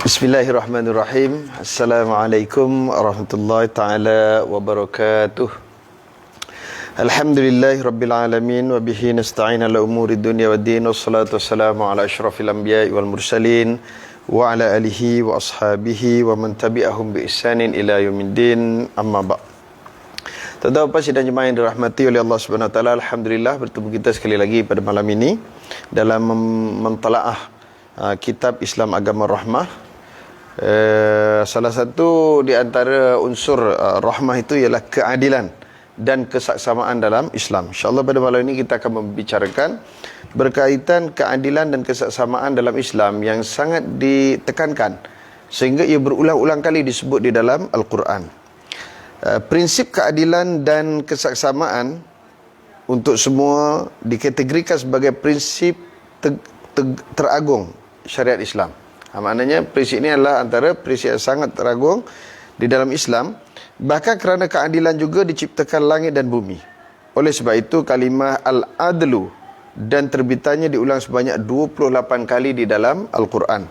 Bismillahirrahmanirrahim. Assalamualaikum warahmatullahi taala wabarakatuh. Alhamdulillahirabbil alamin wa bihi nasta'in ala umuri dunya waddin wassalatu wassalamu ala asyrafil anbiya'i wal mursalin wa ala alihi wa ashabihi wa man tabi'ahum bi ihsanin ila yaumiddin, amma ba'. Tuan-tuan dan sidang jemaah yang dirahmati oleh Allah Subhanahu wa taala, alhamdulillah bertemu kita sekali lagi pada malam ini dalam mentalaah kitab Islam Agama Rahmah. Salah satu di antara unsur rahmah itu ialah keadilan dan kesaksamaan dalam Islam. InsyaAllah pada malam ini kita akan membicarakan berkaitan keadilan dan kesaksamaan dalam Islam yang sangat ditekankan sehingga ia berulang-ulang kali disebut di dalam Al-Quran. Prinsip keadilan dan kesaksamaan untuk semua dikategorikan sebagai prinsip teragung syariat Islam. Maknanya prinsip ini adalah antara prinsip yang sangat teragung di dalam Islam. Bahkan kerana keadilan juga diciptakan langit dan bumi. Oleh sebab itu kalimah al-adlu dan terbitannya diulang sebanyak 28 kali di dalam Al-Quran.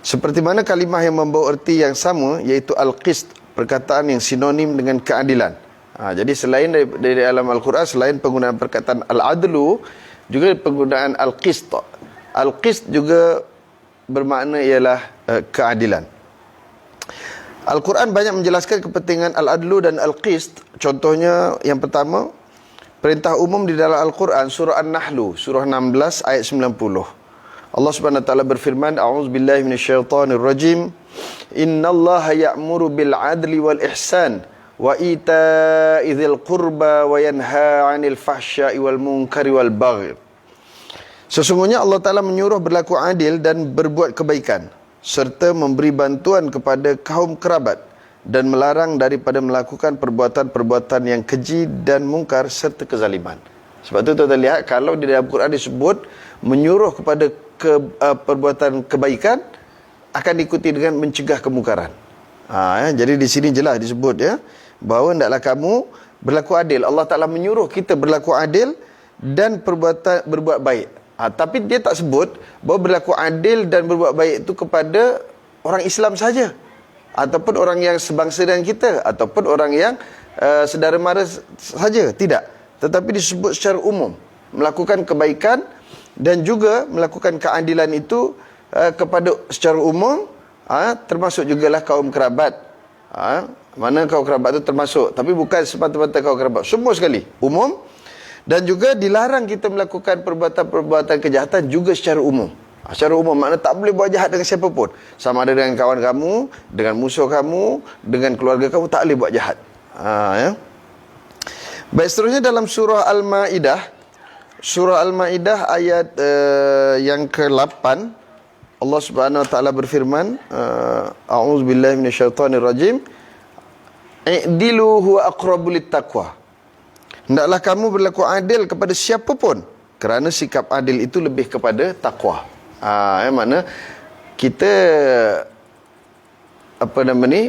Seperti mana kalimah yang membawa erti yang sama, iaitu al-qist, perkataan yang sinonim dengan keadilan. Jadi selain dari dalam Al-Quran, selain penggunaan perkataan al-adlu, juga penggunaan al-qist. Al-qist juga bermakna ialah keadilan. Al-Quran banyak menjelaskan kepentingan al-adlu dan al-qist. Contohnya yang pertama, perintah umum di dalam Al-Quran, surah An-Nahlu, surah 16 ayat 90. Allah Subhanahu wa taala berfirman, a'udzubillahi minasyaitonir rajim, innallaha ya'muru bil 'adli wal ihsan wa ita'i dzil qurba wa yanha 'anil fahsya'i wal munkari wal baghi. Sesungguhnya Allah Ta'ala menyuruh berlaku adil dan berbuat kebaikan, serta memberi bantuan kepada kaum kerabat, dan melarang daripada melakukan perbuatan-perbuatan yang keji dan mungkar serta kezaliman. Sebab itu tuan-tuan lihat, kalau di dalam Quran disebut menyuruh kepada perbuatan kebaikan, akan diikuti dengan mencegah kemungkaran. Jadi di sini jelas disebut bahawa hendaklah kamu berlaku adil. Allah Ta'ala menyuruh kita berlaku adil dan berbuat baik. Tapi dia tak sebut bahawa berlaku adil dan berbuat baik itu kepada orang Islam saja, ataupun orang yang sebangsa dengan kita, ataupun orang yang sedara mara saja. Tidak. Tetapi disebut secara umum, melakukan kebaikan dan juga melakukan keadilan itu kepada secara umum, termasuk jugalah kaum kerabat. Mana kaum kerabat itu termasuk, tapi bukan semata-mata kaum kerabat, semua sekali, umum. Dan juga dilarang kita melakukan perbuatan-perbuatan kejahatan juga secara umum. Secara umum makna tak boleh buat jahat dengan siapa pun. Sama ada dengan kawan kamu, dengan musuh kamu, dengan keluarga kamu, tak boleh buat jahat. Baik, seterusnya dalam surah Al-Ma'idah. Surah Al-Ma'idah ayat yang ke-8. Allah Subhanahu wa taala berfirman, a'udzubillahi minasyaitonirrajim. I'dilu huwa aqrabu littaqwa. Hendaklah kamu berlaku adil kepada siapa pun, kerana sikap adil itu lebih kepada takwa. Mana kita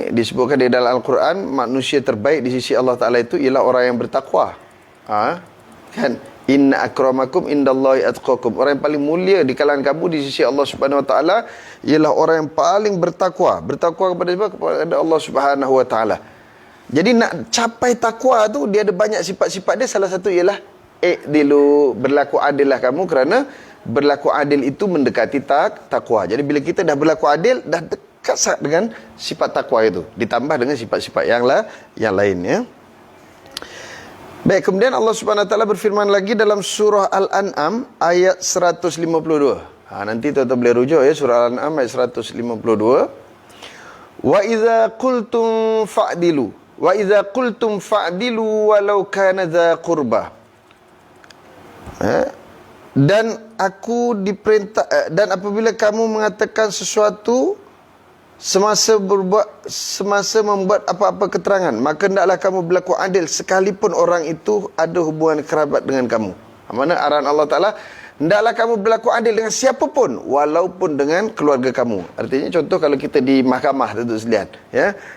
disebutkan di dalam Al-Quran, manusia terbaik di sisi Allah Ta'ala itu ialah orang yang bertakwa. Kan? Inna akramakum indallahi atqakum. Orang yang paling mulia di kalangan kamu di sisi Allah Subhanahu wa taala ialah orang yang paling bertakwa. Bertakwa kepada siapa? Kepada Allah Subhanahu wa taala. Jadi nak capai takwa tu, dia ada banyak sifat-sifat dia. Salah satu ialah i'dilu, berlaku adillah kamu, kerana berlaku adil itu mendekati takwa. Jadi bila kita dah berlaku adil, dah dekat sangat dengan sifat takwa itu, ditambah dengan sifat-sifat yang lain. Baik, kemudian Allah Subhanahu wa taala berfirman lagi dalam surah Al-An'am ayat 152. Nanti tuan-tuan boleh rujuk surah Al-An'am ayat 152. Wa idza qultum fa'dilu. Wa idza qultum fa'dilu walau kana dza qurbah. Dan aku diperintah, dan apabila kamu mengatakan sesuatu semasa membuat apa-apa keterangan, maka hendaklah kamu berlaku adil sekalipun orang itu ada hubungan kerabat dengan kamu. Mana arahan Allah Ta'ala, hendaklah kamu berlaku adil dengan siapa pun, walaupun dengan keluarga kamu. Artinya contoh kalau kita di mahkamah, tuan-tuan sekalian,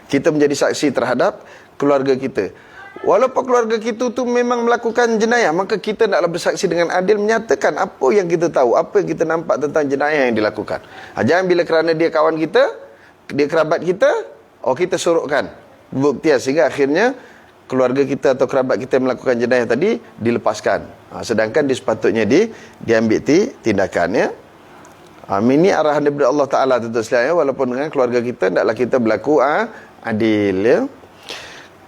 kita menjadi saksi terhadap keluarga kita. Walaupun keluarga kita tu memang melakukan jenayah, maka kita naklah bersaksi dengan adil, menyatakan apa yang kita tahu, apa yang kita nampak tentang jenayah yang dilakukan. Jangan bila kerana dia kawan kita, dia kerabat kita, kita sorokkan buktian sehingga akhirnya keluarga kita atau kerabat kita yang melakukan jenayah tadi dilepaskan. Sedangkan dia sepatutnya diambil tindakan, ya. Ini arahan daripada Allah Ta'ala, tuan-tuan sekalian, ya. Walaupun dengan keluarga kita, hendaklah kita berlaku adil, ya.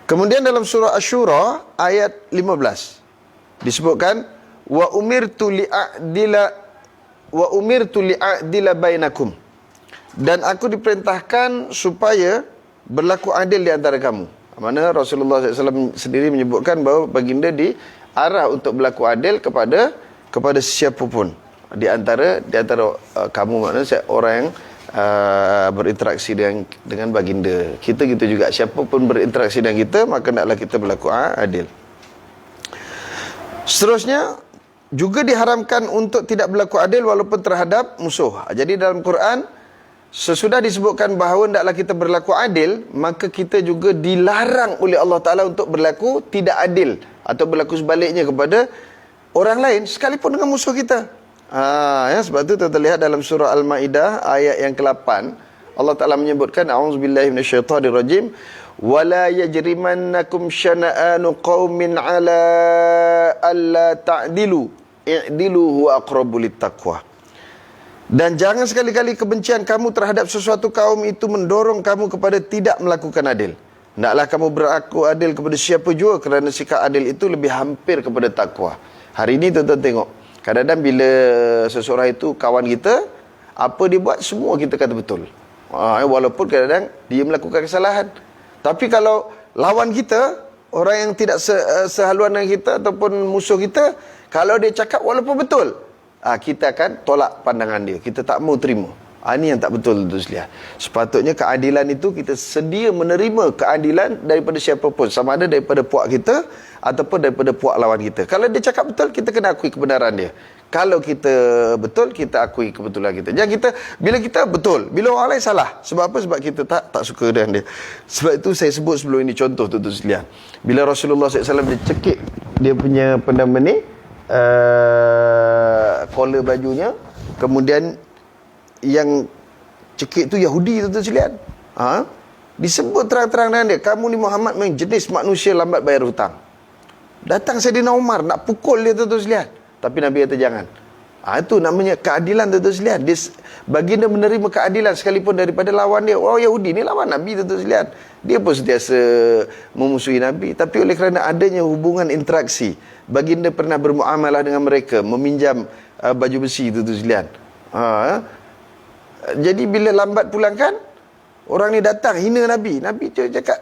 Kemudian dalam surah Asy-Syura ayat 15 disebutkan wa umirtu li'adila bainakum, dan aku diperintahkan supaya berlaku adil di antara kamu. Mana Rasulullah SAW sendiri menyebutkan bahawa baginda diarah untuk berlaku adil kepada siapa pun di antara kamu, maknanya orang yang berinteraksi dengan baginda. Kita gitu juga, siapa pun berinteraksi dengan kita, maka hendaklah kita berlaku adil. Seterusnya juga diharamkan untuk tidak berlaku adil walaupun terhadap musuh. Jadi dalam Quran sesudah disebutkan bahawa hendaklah kita berlaku adil, maka kita juga dilarang oleh Allah Ta'ala untuk berlaku tidak adil atau berlaku sebaliknya kepada orang lain sekalipun dengan musuh kita. Sebab itu kita lihat dalam surah Al-Ma'idah ayat yang ke-8, Allah Ta'ala menyebutkan a'udzubillahi minasyaitonirrajim wala yajrimannakum syana'anu qaumin ala alla ta'dilu i'dilu huwa aqrabu littaqwa. Dan jangan sekali-kali kebencian kamu terhadap sesuatu kaum itu mendorong kamu kepada tidak melakukan adil. Hendaklah kamu berlaku adil kepada siapa jua, kerana sikap adil itu lebih hampir kepada takwa. Hari ini tuan-tuan tengok, kadang-kadang bila seseorang itu kawan kita, apa dia buat semua kita kata betul. Walaupun kadang-kadang dia melakukan kesalahan. Tapi kalau lawan kita, orang yang tidak sehaluan dengan kita ataupun musuh kita, kalau dia cakap walaupun betul, kita akan tolak pandangan dia. Kita tak mau terima. Ini yang tak betul, tuan sekalian. Sepatutnya keadilan itu kita sedia menerima keadilan daripada siapa pun, sama ada daripada puak kita ataupun daripada puak lawan kita. Kalau dia cakap betul, kita kena akui kebenaran dia. Kalau kita betul, kita akui kebetulan kita. Jangan kita, bila kita betul, bila orang lain salah. Sebab apa? Sebab kita tak suka dengan dia. Sebab itu saya sebut sebelum ini contoh, tuan-tuan sekalian. Bila Rasulullah SAW dia cekik dia punya pendama ni, collar bajunya, kemudian yang cekik tu Yahudi, tuan-tuan sekalian. Disebut terang-terang dengan dia, kamu ni Muhammad memang jenis manusia lambat bayar hutang. Datang Saidina Umar nak pukul dia, tuan-tuan sekalian. Tapi Nabi kata jangan. Itu namanya keadilan, tuan-tuan sekalian. Baginda menerima keadilan sekalipun daripada lawan dia. Orang Yahudi ni lawan Nabi, tuan-tuan sekalian. Dia pun sentiasa memusuhi Nabi. Tapi oleh kerana adanya hubungan interaksi, baginda pernah bermuamalah dengan mereka, meminjam baju besi, tuan-tuan sekalian. Jadi bila lambat pulangkan, orang ni datang hina Nabi. Nabi cakap,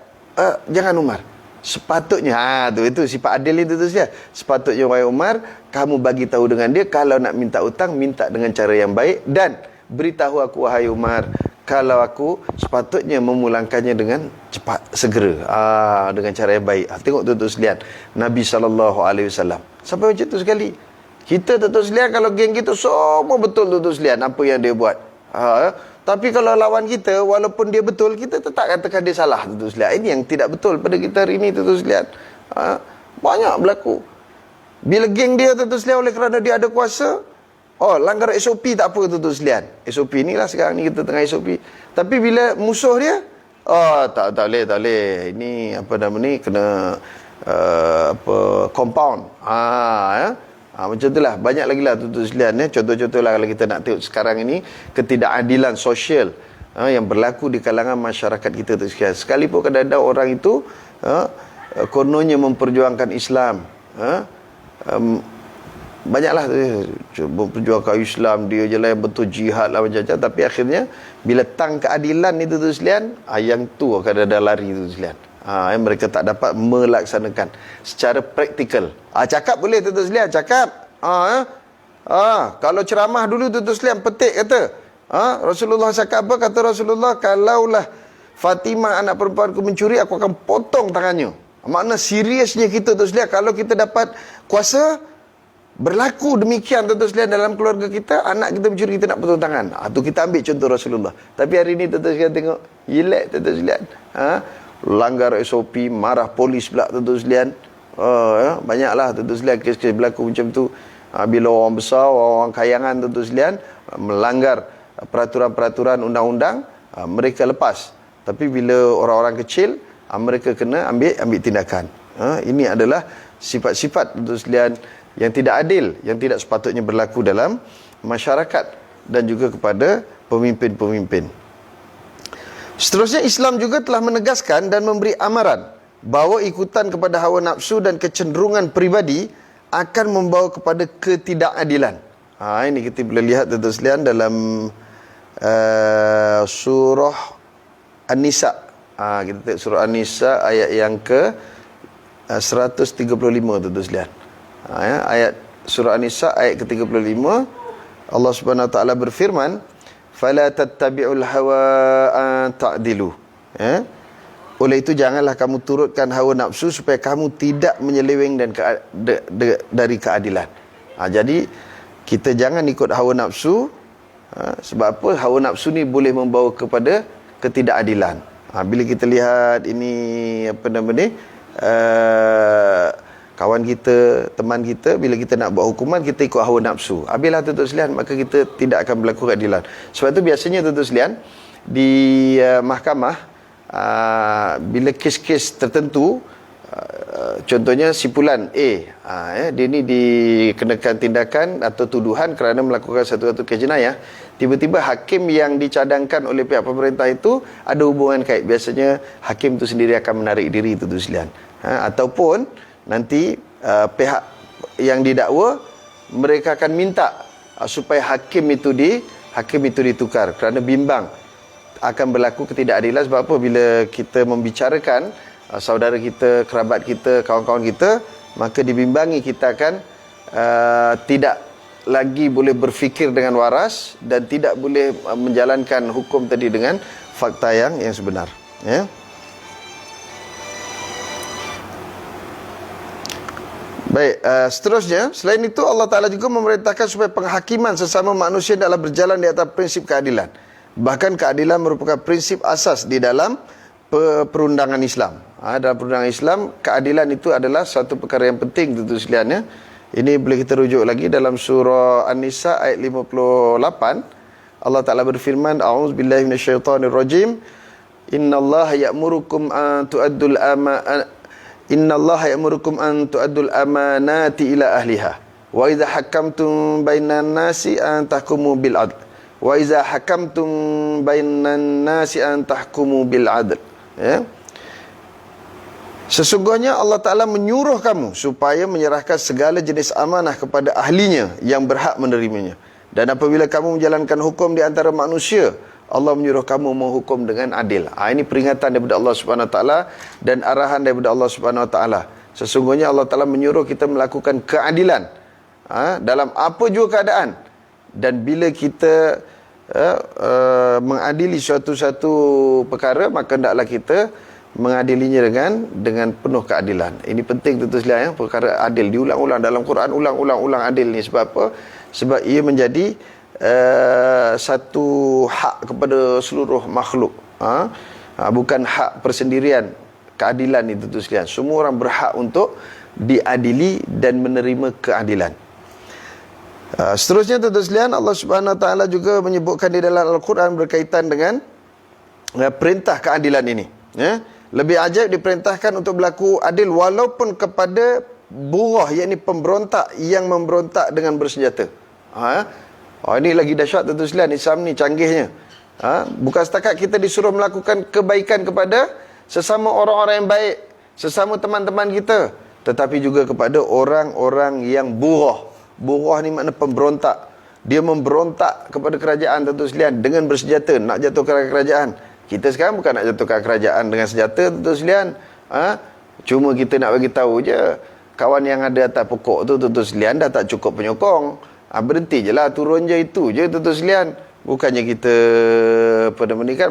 jangan Umar. Sepatutnya, itu sifat adil itu tu saja. Sepatutnya wahai Umar, kamu bagi tahu dengan dia, kalau nak minta hutang, minta dengan cara yang baik, dan beritahu aku wahai Umar, kalau aku sepatutnya memulangkannya dengan cepat, segera, dengan cara yang baik. Tengok tuan-tuan sekalian, Nabi SAW sampai macam tu sekali. Kita tuan-tuan sekalian, kalau geng kita semua betul, tuan-tuan sekalian, apa yang dia buat. Tapi kalau lawan kita, walaupun dia betul, kita tetap katakan dia salah, tuan-tuan sekalian. Ini yang tidak betul pada kita hari ini, tuan-tuan sekalian. Banyak berlaku. Bila geng dia, tuan-tuan sekalian, oleh kerana dia ada kuasa, langgar SOP tak apa, tuan-tuan sekalian. SOP ni lah sekarang ni kita tengah SOP. Tapi bila musuh dia, tak boleh. Ini apa nama ni, kena compound. Macam itulah. Banyak lagi lah, tuan-tuan sekalian. Contoh-contoh lah kalau kita nak tengok sekarang ini, ketidakadilan sosial yang berlaku di kalangan masyarakat kita, tuan sekalian. Sekalipun kadang-kadang orang itu kononnya memperjuangkan Islam, banyaklah memperjuangkan Islam, dia je lah yang betul jihad lah macam-macam. Tapi akhirnya bila tang keadilan itu, tuan sekalian, yang tu akan ada lari, tuan sekalian. Mereka tak dapat melaksanakan secara praktikal. Cakap boleh, tuan sekalian, cakap. Kalau ceramah dulu, tuan sekalian, petik kata. Rasulullah cakap apa? Kata Rasulullah, kalaulah Fatimah anak perempuanku mencuri, aku akan potong tangannya. Makna seriusnya kita, tuan sekalian, kalau kita dapat kuasa, berlaku demikian, tuan sekalian, dalam keluarga kita, anak kita mencuri, kita nak potong tangan. Tu kita ambil contoh Rasulullah. Tapi hari ini, tuan sekalian, tengok, relax, tuan sekalian. Langgar SOP, marah polis pula, tuan sekalian. Banyaklah, tuan sekalian, kes-kes berlaku macam tu. Bila orang besar, orang kayangan, tuan sekalian, melanggar peraturan-peraturan undang-undang, mereka lepas. Tapi bila orang-orang kecil, mereka kena ambil tindakan. Ini adalah sifat-sifat tuan sekalian yang tidak adil, yang tidak sepatutnya berlaku dalam masyarakat dan juga kepada pemimpin-pemimpin. Seterusnya, Islam juga telah menegaskan dan memberi amaran bahawa ikutan kepada hawa nafsu dan kecenderungan peribadi akan membawa kepada ketidakadilan. Ini kita boleh lihat tuan sekalian dalam surah An-Nisa. Kita tengok surah An-Nisa ayat yang ke 135 tuan sekalian. Ayat surah An-Nisa ayat ke-35, Allah Subhanahu Wa Taala berfirman, "Fala tattabi'ul hawa an ta'dilu." Oleh itu janganlah kamu turutkan hawa nafsu supaya kamu tidak menyeleweng dan dari keadilan. Jadi kita jangan ikut hawa nafsu. Sebab apa? Hawa nafsu ni boleh membawa kepada ketidakadilan. Bila kita lihat ini kawan kita, teman kita, bila kita nak buat hukuman, kita ikut hawa nafsu. Habislah tuan-tuan sekalian, maka kita tidak akan berlaku keadilan. Sebab itu biasanya tuan-tuan sekalian, di mahkamah, bila kes-kes tertentu, contohnya simpulan A, dia ni dikenakan tindakan atau tuduhan kerana melakukan satu kes jenayah, tiba-tiba hakim yang dicadangkan oleh pihak pemerintah itu ada hubungan kait. Biasanya hakim itu sendiri akan menarik diri tuan-tuan sekalian. Ataupun nanti pihak yang didakwa, mereka akan minta supaya hakim itu ditukar kerana bimbang akan berlaku ketidakadilan. Sebab apa? Bila kita membicarakan saudara kita, kerabat kita, kawan-kawan kita, maka dibimbangi kita akan tidak lagi boleh berfikir dengan waras dan tidak boleh menjalankan hukum tadi dengan fakta yang sebenar. Baik, seterusnya, selain itu Allah Ta'ala juga memerintahkan supaya penghakiman sesama manusia adalah berjalan di atas prinsip keadilan. Bahkan keadilan merupakan prinsip asas di dalam perundangan Islam. Dalam perundangan Islam, keadilan itu adalah satu perkara yang penting tentu sekalian. Ini boleh kita rujuk lagi dalam surah An-Nisa ayat 58. Allah Ta'ala berfirman, A'udzubillahi minasyaitonirrajim. Innallaha ya'murukum an tu'addul amanati ila ahliha. Wa idza hakamtum bainan nasi an tahkumu bil 'adl. Wa idza hakamtum bainan nasi an tahkumu bil 'adl. Sesungguhnya Allah Ta'ala menyuruh kamu supaya menyerahkan segala jenis amanah kepada ahlinya yang berhak menerimanya. Dan apabila kamu menjalankan hukum di antara manusia, Allah menyuruh kamu menghukum dengan adil. Ini peringatan daripada Allah Subhanahu Wa Taala dan arahan daripada Allah Subhanahu Wa Taala. Sesungguhnya Allah Ta'ala menyuruh kita melakukan keadilan dalam apa juga keadaan. Dan bila kita mengadili suatu perkara, maka hendaklah kita mengadilinya dengan penuh keadilan. Ini penting tentu sekalian, perkara adil diulang-ulang dalam Quran, ulang-ulang adil ni. Sebab apa? Sebab ia menjadi satu hak kepada seluruh makhluk. Bukan hak persendirian. Keadilan itu tentu sekalian, semua orang berhak untuk diadili dan menerima keadilan. Seterusnya tentu sekalian, Allah Subhanahu Wa Taala juga menyebutkan di dalam Al-Quran berkaitan dengan perintah keadilan ini. Lebih ajaib diperintahkan untuk berlaku adil walaupun kepada buruh, yakni pemberontak yang memberontak dengan bersenjata. Ini lagi dahsyat tentu sekalian. Islam ni canggihnya. Bukan setakat kita disuruh melakukan kebaikan kepada sesama orang-orang yang baik, sesama teman-teman kita, tetapi juga kepada orang-orang yang buruh. Buruh ni makna pemberontak. Dia memberontak kepada kerajaan tentu sekalian dengan bersenjata, nak jatuhkan kerajaan. Kita sekarang bukan nak jatuhkan kerajaan dengan senjata tentu sekalian. Cuma kita nak bagi tahu je, kawan yang ada atas pokok tu tentu sekalian dah tak cukup penyokong. Berhenti je lah, turun je, itu je tentu sekalian. Bukannya kita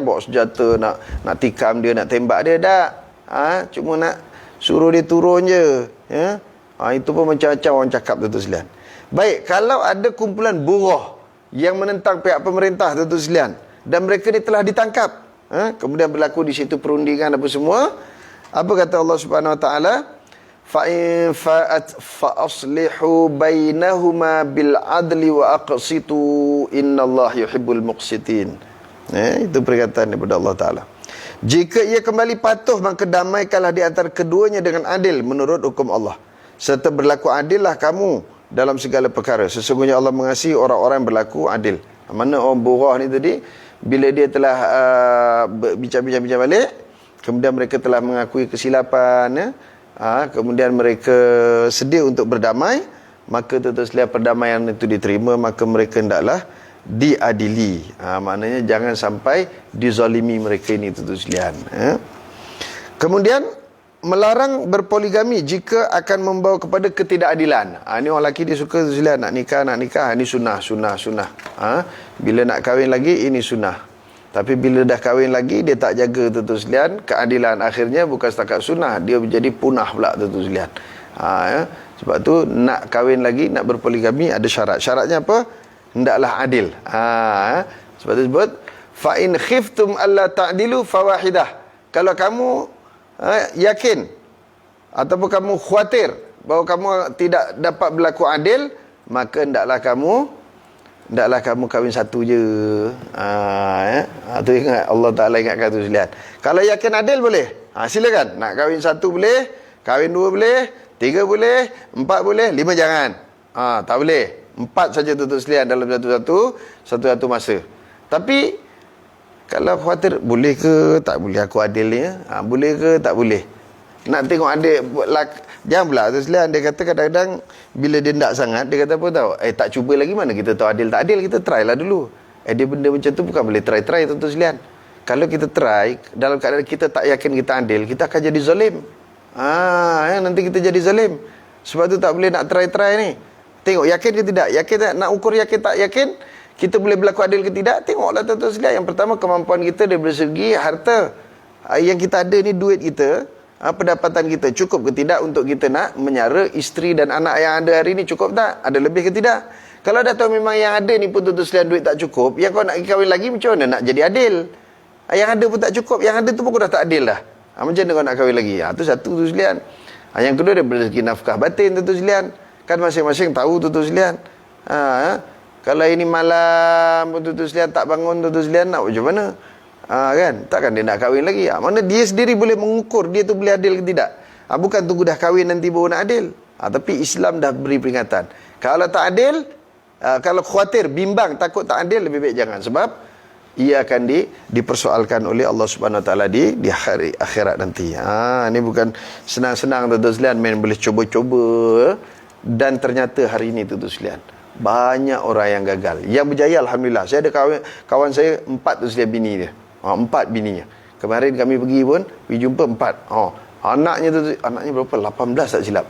bawa senjata nak tikam dia, nak tembak dia, tak. Cuma nak suruh dia turun je. Itu pun macam-macam orang cakap tentu sekalian. Baik, kalau ada kumpulan buruh yang menentang pihak pemerintah tentu sekalian, dan mereka ni telah ditangkap, kemudian berlaku di situ perundingan apa semua, apa kata Allah Subhanahu Wa Taala? Fa'in fa'at fa'aslihu bainahuma bil adli wa aqsitu innallaha yuhibbul muqsitin. Itu perkataan daripada Allah Ta'ala. Jika ia kembali patuh, maka damaikanlah di antara keduanya dengan adil menurut hukum Allah. Serta berlaku adillah kamu dalam segala perkara. Sesungguhnya Allah mengasihi orang-orang yang berlaku adil. Mana orang Burah ni tadi, bila dia telah bincang-bincang balik, kemudian mereka telah mengakui kesilapan, kemudian mereka sedia untuk berdamai, maka setelah perdamaian itu diterima, maka mereka hendaklah diadili. Maknanya jangan sampai dizalimi mereka ini, tuan-tuan sekalian. Kemudian melarang berpoligami jika akan membawa kepada ketidakadilan. Ini orang lelaki dia suka, tuan-tuan sekalian, nak nikah, ini sunnah. Bila nak kahwin lagi, ini sunnah. Tapi bila dah kahwin lagi, dia tak jaga, tuan-tuan sekalian, keadilan. Akhirnya bukan setakat sunnah, dia menjadi punah pula, tuan-tuan sekalian. Sebab tu nak kahwin lagi, nak berpoligami, ada syarat. Syaratnya apa? Hendaklah adil. Sebab itu sebut fa in khiftum alla ta'dilu fawahidah. Kalau kamu yakin ataupun kamu khawatir bahawa kamu tidak dapat berlaku adil, maka hendaklah kamu kahwin satu je. Tu ingat, Allah Ta'ala ingatkan tu sekalian. Kalau yakin adil boleh, silakan. Nak kahwin satu boleh, kahwin dua boleh, tiga boleh, empat boleh, lima jangan. Tak boleh. 4 saja, tuan-tuan sekalian, dalam satu masa. Tapi kalau khawatir, boleh ke tak boleh aku adil ni? Boleh ke tak boleh? Nak tengok adil, jangan pula, tuan-tuan sekalian, dia kata kadang-kadang bila dia tak sangat, dia kata apa tahu? Tak cuba lagi, mana kita tahu adil tak adil, kita try lah dulu. Dia benda macam tu bukan boleh try, tuan-tuan sekalian. Kalau kita try, dalam keadaan kita tak yakin kita adil, kita akan jadi zalim. Nanti kita jadi zalim. Sebab tu tak boleh nak try ni. Tengok yakin ke tidak, yakin tak, nak ukur yakin tak yakin, kita boleh berlaku adil ke tidak. Tengoklah tuan-tuan sekalian. Yang pertama, kemampuan kita dari segi harta. Yang kita ada ni, duit kita, pendapatan kita cukup ke tidak untuk kita nak menyara isteri dan anak yang ada hari ni, cukup tak? Ada lebih ke tidak? Kalau dah tahu memang yang ada ni pun tuan-tuan sekalian duit tak cukup, yang kau nak kahwin lagi, macam mana nak jadi adil? Yang ada pun tak cukup, yang ada tu pun kau dah tak adil dah. Macam mana kau nak kahwin lagi? Tu satu, tuan sekalian. Yang kedua, dari segi nafkah batin, tuan sekalian. Kan masing-masing tahu, tuan-tuan sekalian. Kalau ini malam, tuan-tuan sekalian tak bangun, tuan-tuan sekalian, nak macam mana? Kan? Takkan dia nak kahwin lagi. Mana dia sendiri boleh mengukur dia tu boleh adil ke tidak. Bukan tunggu dah kahwin nanti baru nak adil. Tapi Islam dah beri peringatan. Kalau tak adil, kalau khawatir, bimbang, takut tak adil, lebih baik jangan. Sebab ia akan dipersoalkan oleh Allah Subhanahu Wa Taala di hari akhirat nanti. Ini bukan senang-senang, tuan-tuan sekalian, main boleh cuba-cuba. Dan ternyata hari ini, tuan-tuan sekalian, banyak orang yang gagal. Yang berjaya, alhamdulillah. Saya ada kawan saya 4 tu sekalian bini dia. 4 bininya. Kemarin kami pergi pun, pergi jumpa 4. Anaknya berapa? 18 tak silap.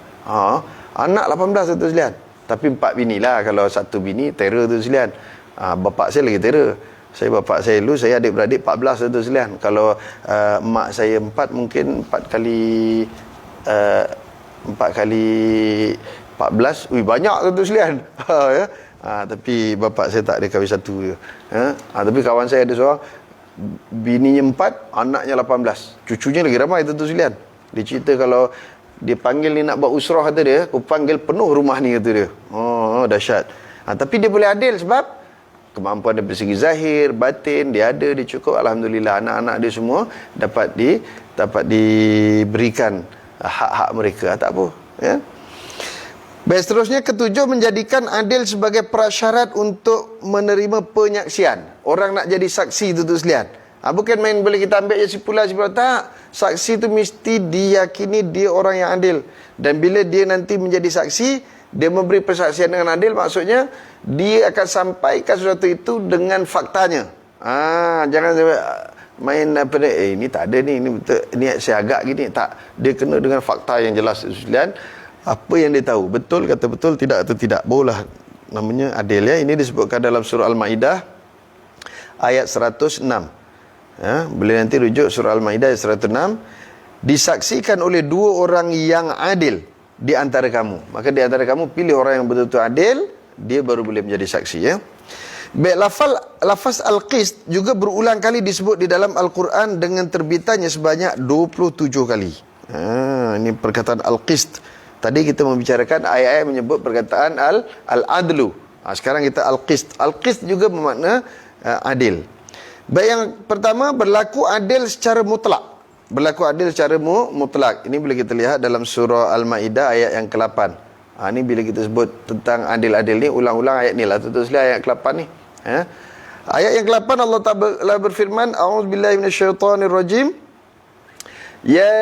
Anak 18 tu sekalian. Tapi 4 bini lah. Kalau satu bini, terror tu sekalian. Bapak saya lagi terror. Bapak saya dulu, saya adik-beradik 14 tu sekalian. Kalau mak saya 4, mungkin 4 kali 14, banyak tu sekalian. Tapi bapak saya tak ada kahwin satu je. Tapi kawan saya ada seorang, bininya 4, anaknya 18. Cucunya lagi ramai tu sekalian. Dia cerita kalau dia panggil ni nak buat usrah, kata dia, aku panggil penuh rumah ni, kata dia. Dahsyat. Tapi dia boleh adil sebab kemampuan dari segi zahir, batin, dia ada, dia cukup. Alhamdulillah, anak-anak dia semua dapat diberikan hak-hak mereka. Tak apa. Baik, seterusnya, ketujuh, menjadikan adil sebagai prasyarat untuk menerima penyaksian. Orang nak jadi saksi, tuan-tuan sekalian. Bukan main boleh kita ambil kesimpulan. Tak. Saksi tu mesti diyakini dia orang yang adil. Dan bila dia nanti menjadi saksi, dia memberi persaksian dengan adil, maksudnya dia akan sampaikan sesuatu itu dengan faktanya. Jangan main apa ni, ini tak ada ni betul, ni saya agak gini. Tak. Dia kena dengan fakta yang jelas, tuan-tuan sekalian. Apa yang dia tahu, betul kata betul, tidak atau tidak, barulah namanya adil. Ini disebutkan dalam surah Al-Ma'idah ayat 106. Boleh nanti rujuk surah Al-Ma'idah ayat 106. Disaksikan oleh 2 orang yang adil di antara kamu. Maka di antara kamu pilih orang yang betul-betul adil, dia baru boleh menjadi saksi. Baik, lafaz al-qist juga berulang kali disebut di dalam Al-Quran dengan terbitannya sebanyak 27 kali. Ini perkataan al-qist. Tadi kita membicarakan ayat-ayat menyebut perkataan al-adlu. Sekarang kita al-qist. Al-qist juga bermakna adil. Baik, yang pertama, berlaku adil secara mutlak. Berlaku adil secara mutlak. Ini boleh kita lihat dalam surah Al-Ma'idah ayat yang ke-8. Ini bila kita sebut tentang adil-adil ni, ulang-ulang ayat ni lah. Terus ayat ke-8 ni. Ayat yang ke-8 Allah Ta'ala berfirman, A'udzubillahi minasyaitonirrajim. Ya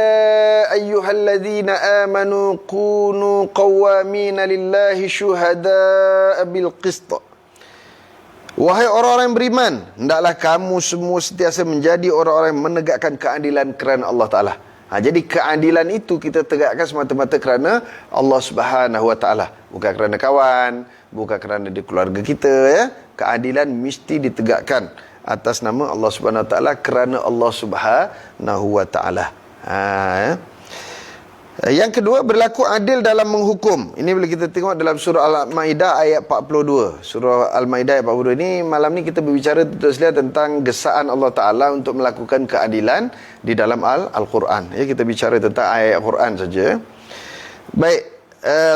ayyuhalladzina amanu kunu qawwamina lillahi syuhada'a bil qist. Wahai orang-orang yang beriman, hendaklah kamu semua sentiasa menjadi orang-orang yang menegakkan keadilan kerana Allah Ta'ala. Jadi keadilan itu kita tegakkan semata-mata kerana Allah Subhanahu Wa Ta'ala. Bukan kerana kawan, bukan kerana di keluarga kita. Keadilan mesti ditegakkan atas nama Allah Subhanahu Wa Ta'ala, kerana Allah Subhanahu Wa Ta'ala. Yang kedua, berlaku adil dalam menghukum. Ini boleh kita tengok dalam surah Al-Ma'idah ayat 42. Surah Al-Ma'idah ayat 42 ini, malam ni kita berbicara tentang gesaan Allah Ta'ala untuk melakukan keadilan di dalam Al-Quran. Kita bicara tentang ayat Al-Quran saja. Baik,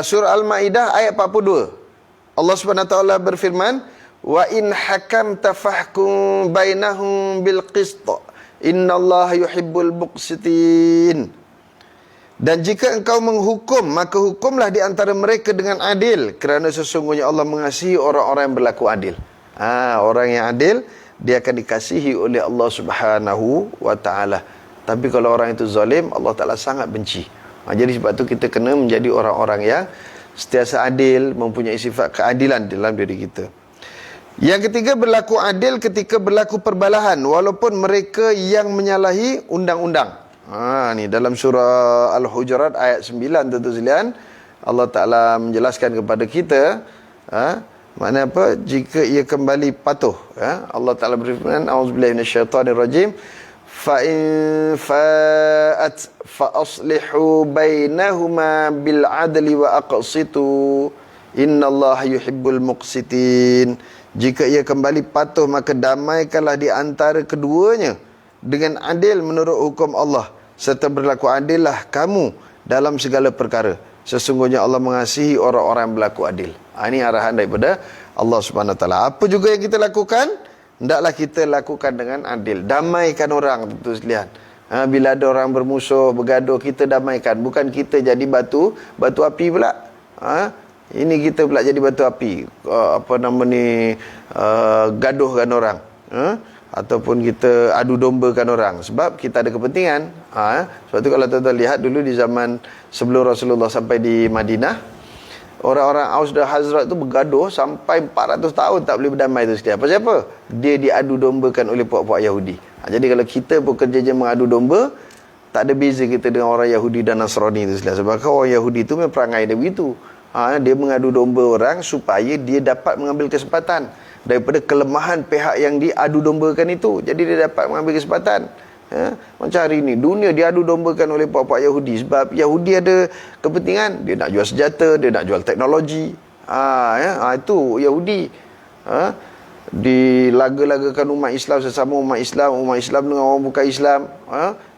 surah Al-Ma'idah ayat 42. Allah Subhanahu Ta'ala berfirman, wa in hakamta fahkum bainahum bil qist, innallaha yuhibbul muqsitin. Dan jika engkau menghukum, maka hukumlah di antara mereka dengan adil, kerana sesungguhnya Allah mengasihi orang-orang yang berlaku adil. Orang yang adil, dia akan dikasihi oleh Allah Subhanahu Wa Ta'ala. Tapi kalau orang itu zalim, Allah Ta'ala sangat benci. Jadi sebab tu kita kena menjadi orang-orang yang sentiasa adil, mempunyai sifat keadilan dalam diri kita. Yang ketiga, berlaku adil ketika berlaku perbalahan, walaupun mereka yang menyalahi undang-undang. Ni dalam surah Al-Hujurat ayat 9 tuan-tuan sekalian, Allah Ta'ala menjelaskan kepada kita mana apa, jika ia kembali patuh. Allah Ta'ala berfirman, A'udzubillahi minasyaitonirrajim, fa in fa'at fa aslihu bainahuma bil adli wa aqsitu innallaha yuhibbul muqsitin. Jika ia kembali patuh, maka damaikanlah di antara keduanya dengan adil menurut hukum Allah, serta berlaku adillah kamu dalam segala perkara. Sesungguhnya Allah mengasihi orang-orang yang berlaku adil. Ini arahan daripada Allah Subhanahu Wa Taala. Apa juga yang kita lakukan, hendaklah kita lakukan dengan adil. Damaikan orang, tentu sekalian. Bila ada orang bermusuh, bergaduh, kita damaikan. Bukan kita jadi batu api pula. Ini kita pula jadi batu api. Gaduhkan orang. Ataupun kita adu dombakan orang, sebab kita ada kepentingan. Sebab tu kalau tuan-tuan lihat dulu di zaman sebelum Rasulullah sampai di Madinah, orang-orang Aus dan Hazrat tu bergaduh sampai 400 tahun tak boleh berdamai tu sekalian. Pasal apa? Dia diadu dombakan oleh puak-puak Yahudi. Jadi kalau kita bekerja je mengadu domba, tak ada beza kita dengan orang Yahudi dan Nasrani tu sekalian. Sebab orang Yahudi tu memang perangai dia begitu. Dia mengadu domba orang supaya dia dapat mengambil kesempatan daripada kelemahan pihak yang diadu dombakan itu. Jadi dia dapat mengambil kesempatan. Macam hari ini, dunia diadu dombakan oleh puak-puak Yahudi. Sebab Yahudi ada kepentingan. Dia nak jual senjata, dia nak jual teknologi. Itu Yahudi. Dilaga-lagakan umat Islam sesama umat Islam dengan orang bukan Islam.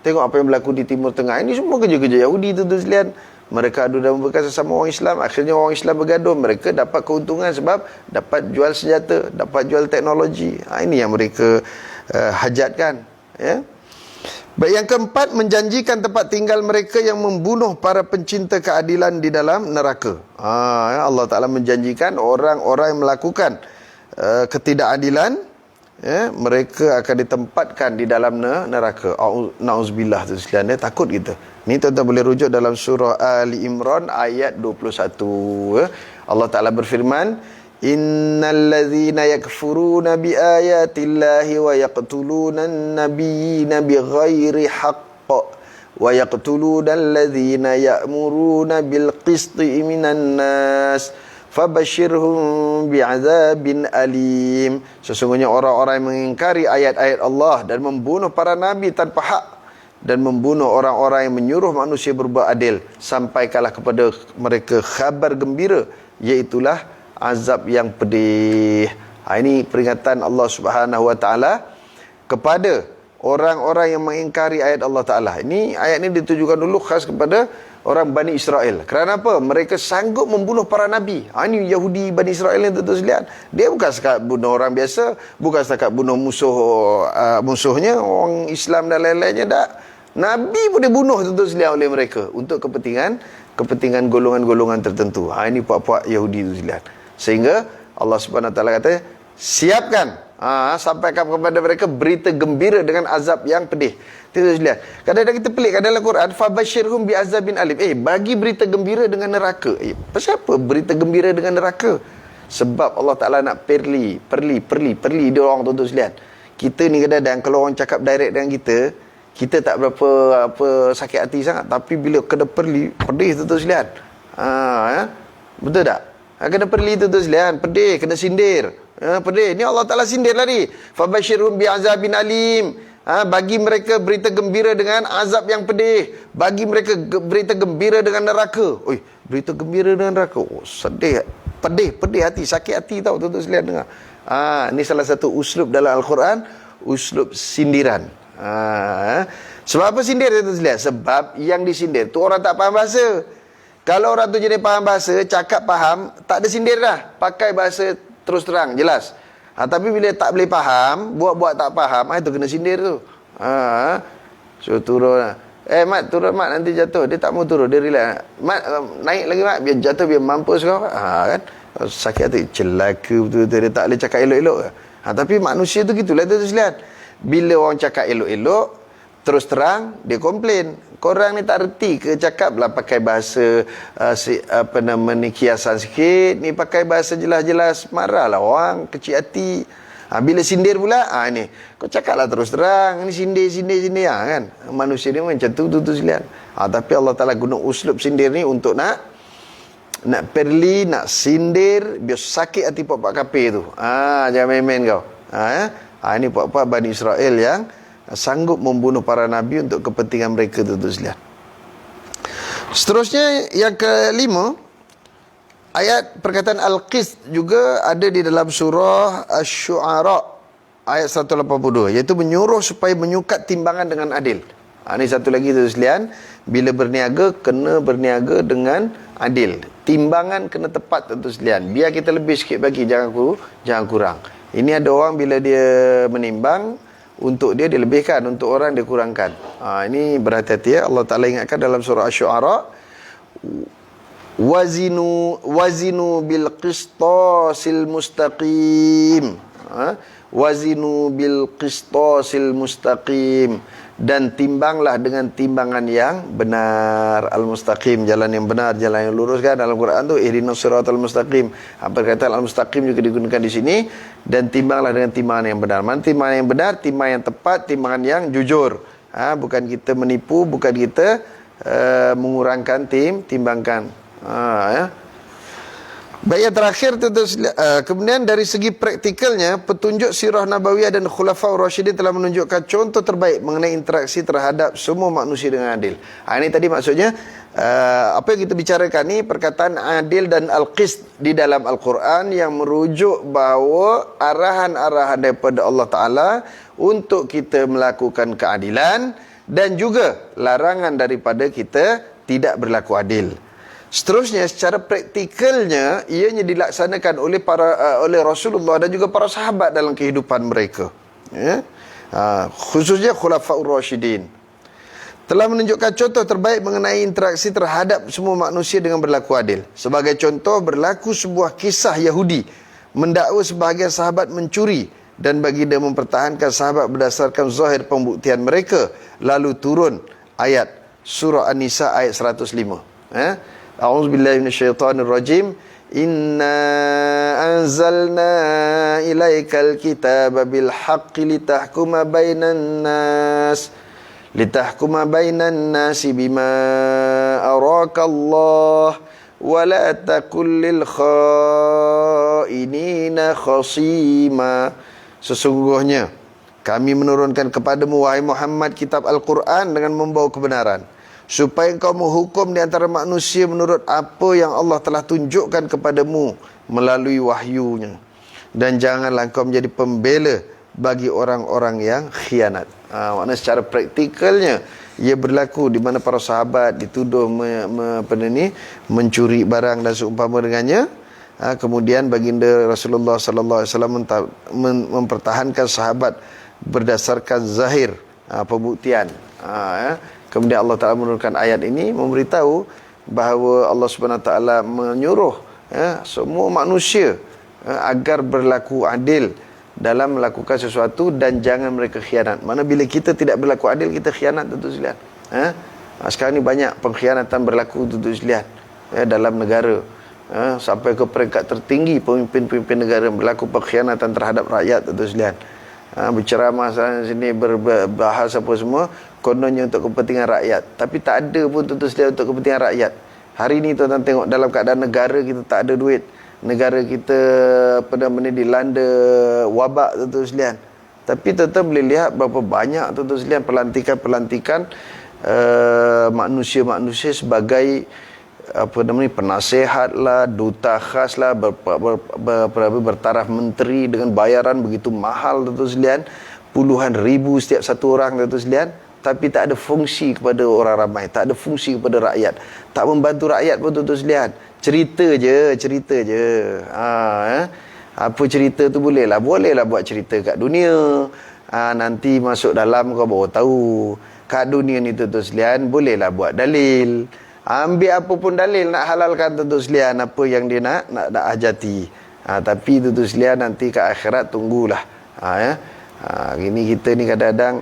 Tengok apa yang berlaku di Timur Tengah. Ini semua kerja-kerja Yahudi tu sekalian. Mereka adu dombakan sesama orang Islam. Akhirnya orang Islam bergaduh. Mereka dapat keuntungan sebab dapat jual senjata, dapat jual teknologi. Ini yang mereka hajatkan. Baik, yang keempat, menjanjikan tempat tinggal mereka yang membunuh para pencinta keadilan di dalam neraka. Allah Ta'ala menjanjikan orang-orang yang melakukan ketidakadilan, mereka akan ditempatkan di dalam neraka. Na'udzubillah tu sekalian. Takut kita. Ni tuan-tuan boleh rujuk dalam surah Ali Imran ayat 21. Allah Ta'ala berfirman, innal ladzina yakfuruna bi ayatillahi wa yaqtuluna an-nabiyyina bighairi haqq wa yaqtuluna alladzina ya'muruna bil qisti minan nas fabashirhum bi'adzabin alim. Sesungguhnya orang-orang yang mengingkari ayat-ayat Allah dan membunuh para nabi tanpa hak dan membunuh orang-orang yang menyuruh manusia berbuat adil, sampaikanlah kepada mereka khabar gembira, iaitulah azab yang pedih. Ini peringatan Allah Subhanahu Wa Taala kepada orang-orang yang mengingkari ayat Allah Ta'ala. Ini ayat ini ditujukan dulu khas kepada orang Bani Israel. Kerana apa? Mereka sanggup membunuh para Nabi. Ini Yahudi Bani Israel ni tuan-tuan sekalian. Dia bukan setakat bunuh orang biasa, bukan setakat bunuh musuhnya, orang Islam dan lain-lainnya, tak. Nabi pun dibunuh tuan-tuan sekalian oleh mereka untuk kepentingan golongan-golongan tertentu. Ini puak-puak Yahudi tu sekalian. Sehingga Allah Subhanahu Wa Taala kata, siapkan, sampaikan kepada mereka berita gembira dengan azab yang pedih. Kadang-kadang kita pelik dalam Quran, fabashirhum bi azabin alim. Bagi berita gembira dengan neraka. Pasal apa berita gembira dengan neraka? Sebab Allah Ta'ala nak perli dia orang tuan-tuan sekalian. Kita ni kadang-kadang kalau orang cakap direct dengan kita tak berapa sakit hati sangat. Tapi bila kena pedih tuan-tuan sekalian. Betul tak? Kena perli tuan-tuan sekalian, pedih, kena sindir. Pedih. Ni Allah Ta'ala sindir lagi. Fabashirhum bi azabin alim. Bagi mereka berita gembira dengan azab yang pedih. Bagi mereka berita gembira dengan neraka. Berita gembira dengan neraka. Sedih. Pedih hati, sakit hati tau tuan-tuan sekalian dengar. Ni salah satu uslub dalam Al-Quran, uslub sindiran. Sebab apa sindir tuan-tuan sekalian? Sebab yang disindir tu orang tak faham bahasa. Kalau orang tu jadi faham bahasa, cakap faham, tak ada sindir dah. Pakai bahasa terus terang, jelas. Tapi bila tak boleh faham, buat-buat tak faham, itu kena sindir tu. So turun lah. Mat, turun Mat, nanti jatuh. Dia tak mau turun, dia relax. Mat, naik lagi Mat, biar jatuh, biar mampus kau. Kan? Sakit hati, celaka betul-betul. Dia tak boleh cakap elok-elok. Tapi manusia tu gitulah tu sekalian. Bila orang cakap elok-elok, terus terang, dia komplain. Korang ni tak reti ke cakap lah pakai bahasa kiasan sikit, ni pakai bahasa jelas-jelas, marahlah orang, kecil hati. Bila sindir pula, ni kau cakap lah terus terang, ni sindir kan. Manusia ni macam tu sekalian. Tapi Allah Ta'ala guna uslub sindir ni untuk nak perli, nak sindir, biar sakit hati puak-puak kafir tu. Jangan main-main kau. Ini puak-puak Bani Israel yang sanggup membunuh para Nabi untuk kepentingan mereka tu sekalian. Seterusnya yang kelima, ayat perkataan Al-Qist juga ada di dalam surah Asy-Syu'ara ayat 182, iaitu menyuruh supaya menyukat timbangan dengan adil. Ini satu lagi tu sekalian, bila berniaga kena berniaga dengan adil. Timbangan kena tepat tu sekalian. Biar kita lebih sikit bagi, jangan kurang. Ini ada orang bila dia menimbang, untuk dia dilebihkan, untuk orang dia kurangkan. Ini berhati-hati ya. Allah Ta'ala ingatkan dalam surah Asy-Syu'ara, wazinu bil qistasil mustaqim. Wazinu bil qistasil mustaqim. Dan timbanglah dengan timbangan yang benar. Al-mustaqim, jalan yang benar, jalan yang lurus kan. Dalam Quran tu ihdinas siratal mustaqim. Perkataan al-mustaqim juga digunakan di sini. Dan timbanglah dengan timbangan yang benar. Mana timbangan yang benar? Timbangan yang tepat, timbangan yang jujur. Bukan kita menipu, bukan kita mengurangkan timbangkan. Baik, yang terakhir kemudian dari segi praktikalnya, petunjuk sirah Nabawiyah dan Khulafaur Rasyidin telah menunjukkan contoh terbaik mengenai interaksi terhadap semua manusia dengan adil. Ini tadi maksudnya apa yang kita bicarakan ni, perkataan adil dan al-qist di dalam Al-Quran yang merujuk bahawa arahan-arahan daripada Allah Ta'ala untuk kita melakukan keadilan dan juga larangan daripada kita tidak berlaku adil. Seterusnya, secara praktikalnya ianya dilaksanakan oleh oleh Rasulullah dan juga para sahabat dalam kehidupan mereka. Khususnya Khulafaur Rasyidin telah menunjukkan contoh terbaik mengenai interaksi terhadap semua manusia dengan berlaku adil. Sebagai contoh, berlaku sebuah kisah Yahudi mendakwa sebahagian sahabat mencuri dan baginda mempertahankan sahabat berdasarkan zahir pembuktian mereka. Lalu turun ayat surah An-Nisa ayat 105. A'udzubillahi minasyaitonirrajim. Inna anzalna ilaikal kitaba bil haqqi litahkuma bainan nasi bima arakallah wa la takul lil khainina khasima. Sesungguhnya kami menurunkan kepadamu wahai Muhammad kitab Al-Quran dengan membawa kebenaran, supaya engkau menghukum di antara manusia menurut apa yang Allah telah tunjukkan kepadamu melalui wahyunya. Dan janganlah engkau menjadi pembela bagi orang-orang yang khianat. Maknanya secara praktikalnya ia berlaku di mana para sahabat dituduh mencuri barang dan seumpama dengannya. Kemudian baginda Rasulullah sallallahu alaihi wasallam mempertahankan sahabat berdasarkan zahir pembuktian. Kemudian Allah Taala menurunkan ayat ini memberitahu bahawa Allah Subhanahu Wa Taala menyuruh semua manusia agar berlaku adil dalam melakukan sesuatu dan jangan mereka khianat. Mana bila kita tidak berlaku adil, kita khianat, tuan-tuan sekalian. Sekarang ni banyak pengkhianatan berlaku, tuan-tuan sekalian, dalam negara. Sampai ke peringkat tertinggi pemimpin-pemimpin negara berlaku pengkhianatan terhadap rakyat, tuan-tuan sekalian. Berceramah sana sini, berbahas apa semua, kononnya untuk kepentingan rakyat. Tapi tak ada pun, tuan-tuan sekalian, untuk kepentingan rakyat. Hari ni tuan-tuan tengok dalam keadaan negara kita tak ada duit. Negara kita dilanda wabak, tuan-tuan sekalian. Tapi tuan-tuan boleh lihat berapa banyak, tuan-tuan sekalian, pelantikan-pelantikan manusia-manusia sebagai penasihat lah, duta khas lah, bertaraf menteri dengan bayaran begitu mahal, tuan-tuan sekalian, puluhan ribu setiap satu orang, tuan-tuan sekalian. Tapi tak ada fungsi kepada orang ramai, tak ada fungsi kepada rakyat, tak membantu rakyat pun, tuan-tuan sekalian. Cerita je. Apa cerita tu bolehlah buat cerita kat dunia. Nanti masuk dalam kau baru tahu. Kat dunia ni, tuan-tuan sekalian, bolehlah buat dalil. Ambil apa pun dalil nak halalkan, tuan-tuan sekalian, apa yang dia nak hajati. Tapi tuan-tuan sekalian, nanti kat akhirat tunggulah. Gini kita ni kadang-kadang,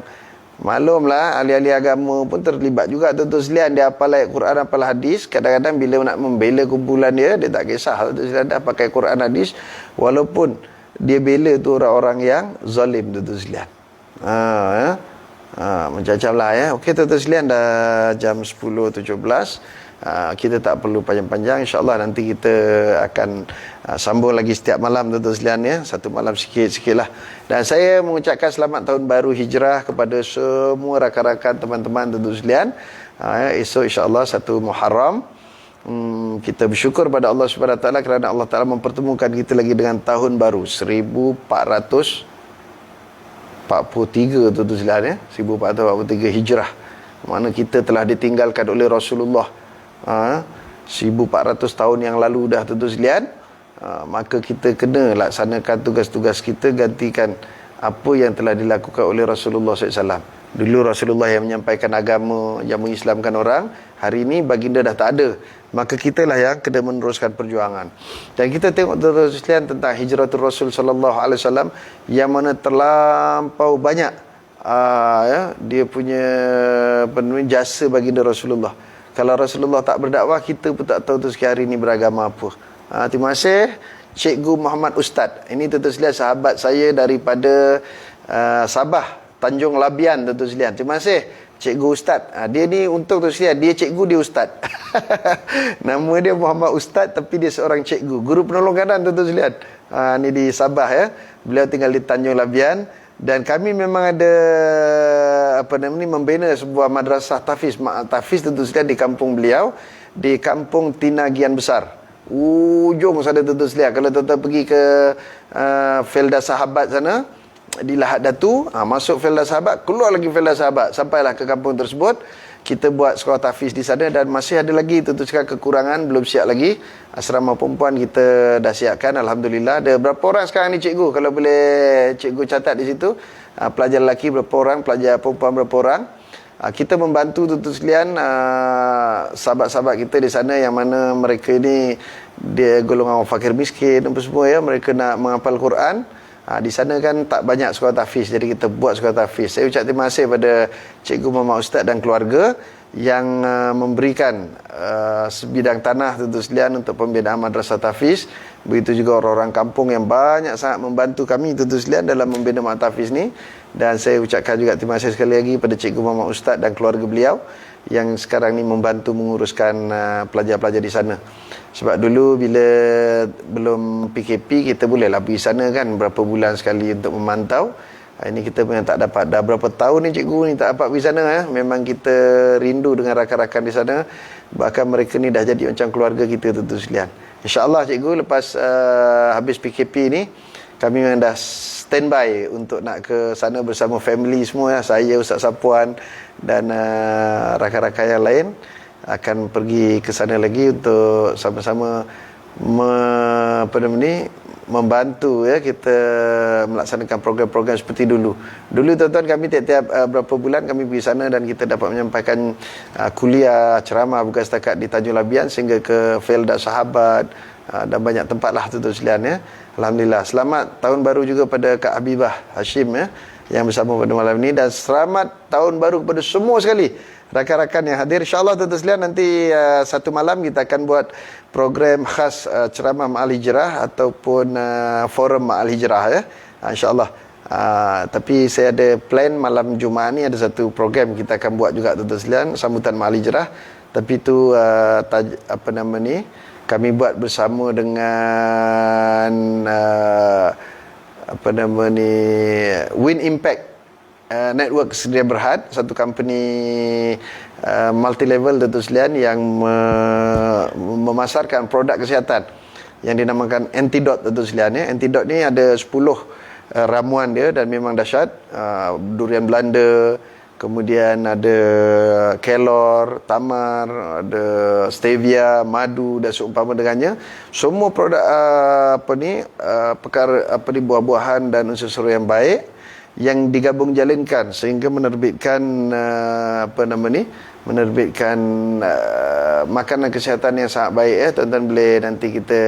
maklumlah, ahli-ahli agama pun terlibat juga, tuan-tuan sekalian. Dia hafal ayat Quran, hafal hadis. Kadang-kadang bila nak membela kumpulan dia tak kisah, tuan-tuan sekalian, dah pakai Quran hadis, walaupun dia bela tu orang-orang yang zalim, tuan-tuan sekalian. Macam-macam lah ya. Okey, tuan-tuan sekalian, dah jam 10.17. Kita tak perlu panjang-panjang. InsyaAllah nanti kita akan sambung lagi setiap malam, tuan-tuan sekalian ya. Satu malam sikit-sikit lah. Dan saya mengucapkan selamat tahun baru hijrah kepada semua rakan-rakan, teman-teman, tuan-tuan sekalian. Esok insyaAllah 1 Muharram. Kita bersyukur pada Allah Subhanahu Wa Taala kerana Allah Taala mempertemukan kita lagi dengan tahun baru 1443, tuan-tuan sekalian ya. 1443 hijrah. Mana kita telah ditinggalkan oleh Rasulullah 1400 tahun yang lalu dah, tuan-tuan sekalian. Maka kita kena laksanakan tugas-tugas kita, gantikan apa yang telah dilakukan oleh Rasulullah SAW. Dulu Rasulullah yang menyampaikan agama, yang mengislamkan orang. Hari ini baginda dah tak ada. Maka kitalah yang kena meneruskan perjuangan. Dan kita tengok, tuan-tuan sekalian, tentang hijratul Rasul sallallahu alaihi wasallam, yang mana terlampau banyak dia punya jasa baginda Rasulullah. Kalau Rasulullah tak berdakwah, kita pun tak tahu tu sekali hari ni beragama apa. Terima kasih Cikgu Muhammad Ustaz. Ini tuan-tuan sekalian, sahabat saya daripada Sabah, Tanjung Labian, tuan-tuan sekalian. Terima kasih Cikgu Ustaz. Dia ni untuk tuan sekalian, dia cikgu, dia ustaz. Nama dia Muhammad Ustaz, tapi dia seorang cikgu, guru penolong kanan, tuan-tuan sekalian. Ni di Sabah ya. Beliau tinggal di Tanjung Labian. Dan kami memang ada membina sebuah madrasah tahfiz, tuan-tuan sekalian, di kampung beliau, di kampung Tinagian Besar, ujung sana, tuan-tuan sekalian. Kalau tuan-tuan pergi ke Felda Sahabat sana di Lahad Datu, masuk Felda Sahabat, keluar lagi Felda Sahabat, sampailah ke kampung tersebut. Kita buat sekolah tahfiz di sana. Dan masih ada lagi, tuan-tuan sekalian, kekurangan, belum siap lagi. Asrama perempuan kita dah siapkan, alhamdulillah. Ada berapa orang sekarang ni cikgu? Kalau boleh cikgu catat di situ. Pelajar lelaki berapa orang, pelajar perempuan berapa orang. Kita membantu, tuan-tuan sekalian, sahabat-sahabat kita di sana yang mana mereka ini dia golongan orang fakir miskin apa semua ya. Mereka nak menghafal Quran. Di sana kan tak banyak sekolah tahfiz, jadi kita buat sekolah tahfiz. Saya ucap terima kasih pada Cikgu Muhammad Ustaz dan keluarga yang memberikan sebidang tanah, tuan-tuan sekalian, untuk pembinaan madrasah tahfiz. Begitu juga orang-orang kampung yang banyak sangat membantu kami, tuan-tuan sekalian, dalam membina madrasah tahfiz ni. Dan saya ucapkan juga terima kasih sekali lagi pada Cikgu Muhammad Ustaz dan keluarga beliau yang sekarang ni membantu menguruskan pelajar-pelajar di sana. Sebab dulu bila belum PKP, kita bolehlah pergi sana kan berapa bulan sekali untuk memantau. Ini kita memang tak dapat. Dah berapa tahun ni cikgu ni tak dapat pergi sana ya. Memang kita rindu dengan rakan-rakan di sana. Bahkan mereka ni dah jadi macam keluarga kita, tuan-tuan sekalian. InsyaAllah cikgu, lepas habis PKP ni, kami memang dah standby untuk nak ke sana bersama family semua. Saya, Ustaz Sapuan dan rakan-rakan yang lain akan pergi ke sana lagi untuk sama-sama membantu ya kita melaksanakan program-program seperti dulu. Dulu tuan-tuan, kami tiap-tiap berapa bulan kami pergi sana dan kita dapat menyampaikan kuliah ceramah bukan setakat di Tanjung Labian sehingga ke Felda Sahabat dan banyak tempat lah tuan-tuan sekalian ya. Alhamdulillah. Selamat tahun baru juga pada Kak Habibah Hashim ya yang bersama pada malam ini, dan selamat tahun baru kepada semua sekali rakan-rakan yang hadir. InsyaAllah tuan-tuan sekalian, nanti satu malam kita akan buat program khas ceramah Ma'al Hijrah ataupun forum Ma'al Hijrah ya, InsyaAllah. Tapi saya ada plan malam Jumaat ni ada satu program kita akan buat juga tuan-tuan sekalian, sambutan Ma'al Hijrah. Tapi itu kami buat bersama dengan Win Impact Network Sedia Berhad, satu company multi level tuan-tuan sekalian yang memasarkan produk kesihatan yang dinamakan Antidote tuan-tuan sekalian ya. Antidote ni ada 10 ramuan dia dan memang dahsyat. Durian Belanda, kemudian ada kelor, tamar, ada stevia, madu dan seumpama dengannya. Semua produk buah-buahan dan unsur-unsur yang baik yang digabung jalinkan sehingga menerbitkan makanan kesihatan yang sangat baik ya. Tuan-tuan boleh nanti kita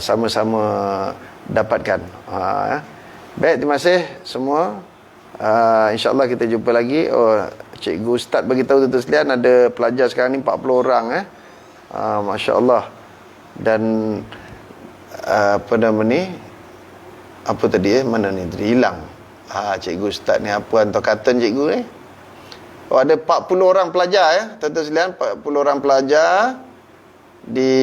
sama-sama dapatkan. Baik, terima kasih semua. InsyaAllah kita jumpa lagi. Cikgu Ustaz bagi tahu tuan-tuan sekalian ada pelajar sekarang ni 40 orang Masya Allah. Dan apa tadi mana ni tadi hilang. Cikgu Ustaz ni apa hantar kartun cikgu ni. Ada 40 orang pelajar ya tuan-tuan sekalian, 40 orang pelajar di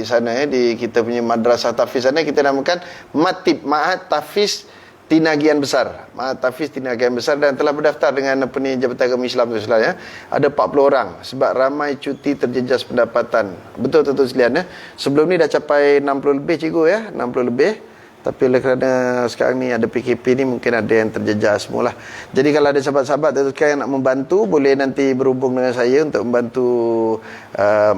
sana ya, di kita punya madrasah tahfiz sana kita namakan Matib, Ma'had Tahfiz Tinagian Besar. Ma'had Tahfiz Tinagian Besar, dan telah berdaftar dengan Jabatan Agama Islam tu ya. Ada 40 orang sebab ramai cuti terjejas pendapatan. Betul tuan-tuan sekalian ya. Sebelum ni dah capai 60 lebih cikgu ya, 60 lebih. Tapi oleh kerana sekarang ni ada PKP ni mungkin ada yang terjejas semualah. Jadi kalau ada sahabat-sahabat yang nak membantu, boleh nanti berhubung dengan saya untuk membantu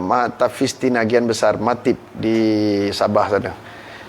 Ma'had Tahfiz Tinagian Besar Matib di Sabah sana.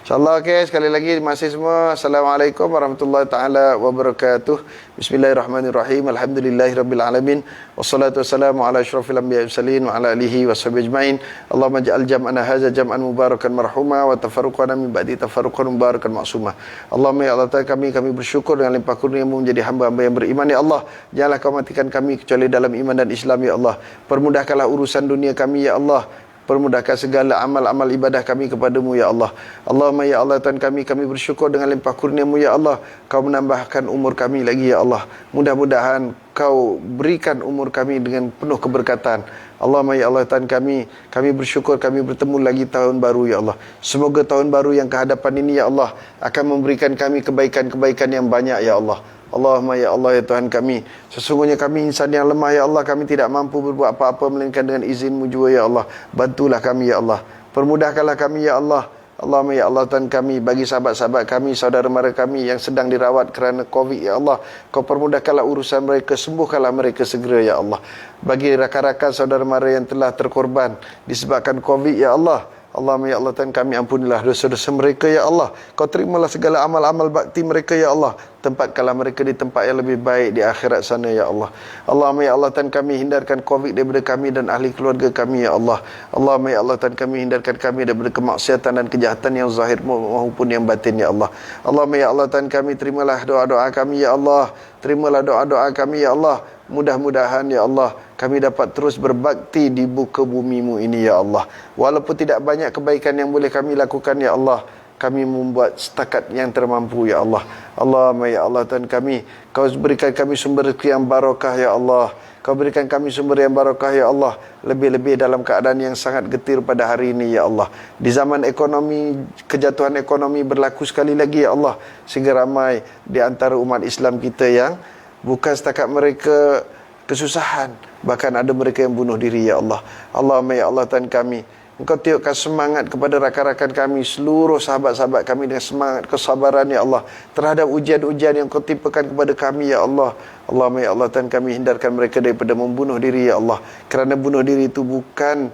InsyaAllah. Sekali lagi terima kasih semua. Assalamualaikum warahmatullahi taala wabarakatuh. Bismillahirrahmanirrahim. Alhamdulillahirabbil wassalatu wassalamu ala asyrafil anbiya'i mursalin wa ala alihi washabihi ajmain. Allahumma ja'al jam'ana hadza jam'an mubarakan marhuma wa tafarruqana min ba'di tafarruqan mubarakan ma'suma. Allahumma ya Allah Ta'ala, kami bersyukur dengan limpah kurnia-Mu menjadi hamba-hamba yang beriman ya Allah. Janganlah Kau matikan kami kecuali dalam iman dan Islam ya Allah. Permudahkanlah urusan dunia kami ya Allah. Permudahkan segala amal-amal ibadah kami kepadamu ya Allah. Allahumma ya Allah Tuhan kami bersyukur dengan limpah kurnia-Mu ya Allah. Kau menambahkan umur kami lagi ya Allah. Mudah-mudahan Kau berikan umur kami dengan penuh keberkatan. Allahumma ya Allah Tuhan kami bersyukur kami bertemu lagi tahun baru ya Allah. Semoga tahun baru yang kehadapan ini ya Allah akan memberikan kami kebaikan-kebaikan yang banyak ya Allah. Allahumma ya Allah ya Tuhan kami, sesungguhnya kami insan yang lemah ya Allah. Kami tidak mampu berbuat apa-apa melainkan dengan izin-Mu jua ya Allah. Bantulah kami ya Allah, permudahkanlah kami ya Allah. Allahumma ya Allah Tuhan kami, bagi sahabat-sahabat kami, saudara mara kami yang sedang dirawat kerana COVID ya Allah, Kau permudahkanlah urusan mereka, sembuhkanlah mereka segera ya Allah. Bagi rakan-rakan saudara mara yang telah terkorban disebabkan COVID ya Allah, Allahumma ya Allah Tuhan kami, ampunilah dosa-dosa mereka ya Allah. Kau terimalah segala amal-amal bakti mereka ya Allah. Tempatkanlah mereka di tempat yang lebih baik di akhirat sana ya Allah. Allahumma ya Allah Tuhan kami, hindarkan COVID daripada kami dan ahli keluarga kami ya Allah. Allahumma ya Allah Tuhan kami, hindarkan kami daripada kemaksiatan dan kejahatan yang zahir maupun yang batin ya Allah. Allahumma ya Allah Tuhan kami, terimalah doa-doa kami ya Allah. Terimalah doa-doa kami ya Allah. Mudah-mudahan ya Allah kami dapat terus berbakti di muka bumi-Mu ini ya Allah. Walaupun tidak banyak kebaikan yang boleh kami lakukan ya Allah, kami membuat setakat yang termampu ya Allah. Allahumma ya Allah Tuhan kami, Kau berikan kami sumber rezeki yang barakah ya Allah. Kau berikan kami sumber yang barakah ya Allah. Lebih-lebih dalam keadaan yang sangat getir pada hari ini ya Allah. Di zaman ekonomi, kejatuhan ekonomi berlaku sekali lagi ya Allah, sehingga ramai di antara umat Islam kita yang bukan setakat mereka kesusahan, bahkan ada mereka yang bunuh diri ya Allah. Allahumma ya Allah Tuhan kami, Engkau tiupkan semangat kepada rakan-rakan kami, seluruh sahabat-sahabat kami dengan semangat kesabaran ya Allah terhadap ujian-ujian yang Kau timpakan kepada kami ya Allah. Allahumma ya Allah, Tuhan kami, hindarkan mereka daripada membunuh diri ya Allah. Kerana bunuh diri itu bukan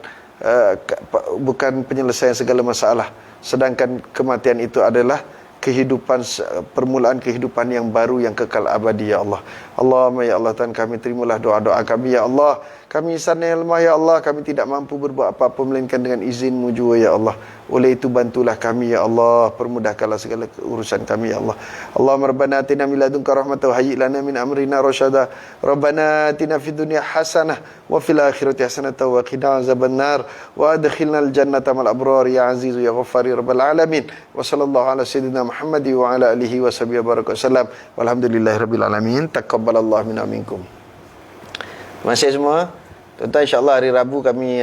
penyelesaian segala masalah, sedangkan kematian itu adalah kehidupan, permulaan kehidupan yang baru yang kekal abadi ya Allah. Allahumma ya Allah, Tuhan kami, terimalah doa-doa kami ya Allah. Kami insan yang lemah ya Allah, kami tidak mampu berbuat apa-apa melainkan dengan izin-Mu jua ya Allah. Oleh itu bantulah kami ya Allah, permudahkanlah segala urusan kami ya Allah. Allahumma rabbana atina min ladunka rahmatan wa hayyi' lana min amrina rasyada. Rabbana atina fid dunya hasanah wa fil akhirati hasanah wa qina azabannar wa adkhilnal jannata ma'al abrar ya aziz ya ghaffar ya rabbal alamin. Wa sallallahu ala sayyidina Muhammad wa ala alihi wa sahbihi wa baraka wasallam. Walhamdulillahirabbil alamin. Taqabbalallahu minna minkum. Masih semua. Tuan-tuan, insyaAllah hari Rabu kami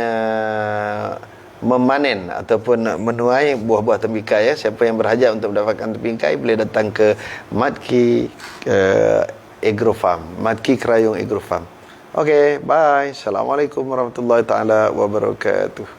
memanen ataupun menuai buah-buah tembikar ya. Siapa yang berhajat untuk mendapatkan tembikar boleh datang ke Matki Agrofarm, Matki Krayung Agrofarm. Okey, bye. Assalamualaikum warahmatullahi taala wabarakatuh.